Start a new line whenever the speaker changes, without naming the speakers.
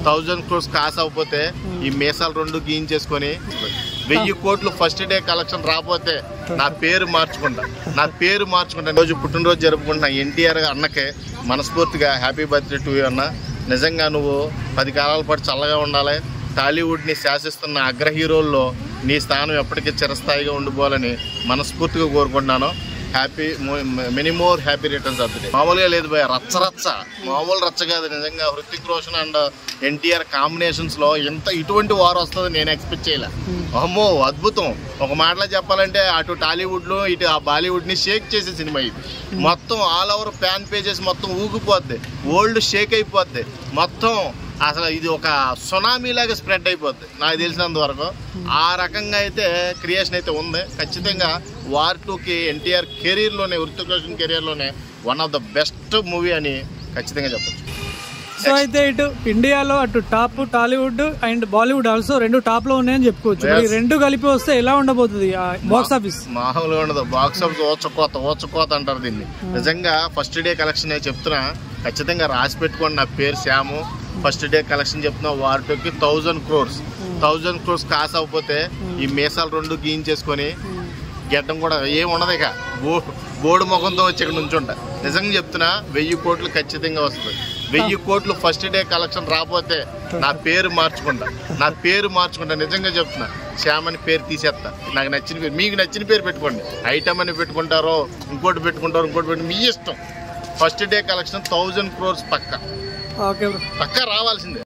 1000 crores cos అయిపోతే ఈ మీసాలు 2 గీయించేసుకొని 1000 కోట్లు ఫస్ట్ డే కలెక్షన్ రాకపోతే నా పేరు మార్చుకుంటా రోజు పుట్టినరోజు జరుపుకుంటున్నా ఎన్టీఆర్ అన్నకే మనస్ఫూర్తిగా హ్యాపీ బర్త్డే టు యూ అన్న. నిజంగా నువ్వు 10 కాలాల పాటు చల్లగా ఉండాలి. టాలీవుడ్ని శాసిస్తున్న అగ్ర హీరోల్లో నీ స్థానం ఎప్పటికీ చిరస్థాయిగా ఉండిపోవాలని మనస్ఫూర్తిగా కోరుకుంటున్నాను. Many more happy returns of the day. మామూలుగా లేదు భయ, రచ్చ మామూలు రచ్చ కాదు. నిజంగా హృతిక్ రోషన్ అండ్ ఎన్టీఆర్ కాంబినేషన్స్లో ఇటువంటి వార్ వస్తుంది నేను ఎక్స్పెక్ట్ చేయలే. అమ్మో అద్భుతం. ఒక మాటలో చెప్పాలంటే అటు టాలీవుడ్లో ఇటు ఆ బాలీవుడ్ని షేక్ చేసే సినిమా ఇది. మొత్తం ఆల్ ఓవర్ ఫ్యాన్ పేజెస్ మొత్తం ఊగిపోద్ది, వరల్డ్ షేక్ అయిపోద్ది మొత్తం. అసలు ఇది ఒక సునామీ లాగా స్ప్రెడ్ అయిపోద్ది నాకు తెలిసినంత వరకు. ఆ రకంగా అయితే క్రియేషన్ అయితే ఉంది. ఖచ్చితంగా వార్ 2కి ఎన్టీఆర్ కెరీర్లోనే, హృతిక్ రోషన్ కెరీర్లోనే one of the best movie అని ఖచ్చితంగా చెప్పచ్చు.
సో అయితే ఇటు ఇండియాలో అటు top Tollywood and Bollywood also 2 top లో ఉన్నాయని చెప్పుకోవచ్చు. 2 కలిపి వస్తే ఎలా ఉండబోతుంది బాక్స్ ఆఫీస్?
మామూలుగా ఉండదు. బాక్స్ ఆఫీస్ ఓచకోత అంటారు దీన్ని. నిజంగా ఫస్ట్ డే కలెక్షన్ చెప్తున్నా, ఖచ్చితంగా రాసి పెట్టుకోండి. నా పేరు శ్యాము. ఫస్ట్ డే కలెక్షన్ చెప్తున్నా వార్ 2కి 1000 crores కాస్ అయిపోతే ఈ మీసాలు 2 గీయించేసుకొని గెడ్డం కూడా ఏమి ఉండదు. ఇక బోర్డు ముఖంతో వచ్చి ఇక్కడ నుంచుంటా. నిజంగా చెప్తున్నా 1000 కోట్లు ఖచ్చితంగా వస్తుంది. 1000 కోట్లు ఫస్ట్ డే కలెక్షన్ రాకపోతే నా పేరు మార్చుకుంటా. నిజంగా చెప్తున్నా, శ్యామ్ అని పేరు తీసేస్తా. నాకు నచ్చిన పేరు, మీకు నచ్చిన పేరు పెట్టుకోండి. ఐటమ్ అని పెట్టుకుంటారో ఇంకోటి పెట్టుకుంటారో మీ ఇష్టం. ఫస్ట్ డే కలెక్షన్ 1000 crores పక్కా రావాల్సిందే.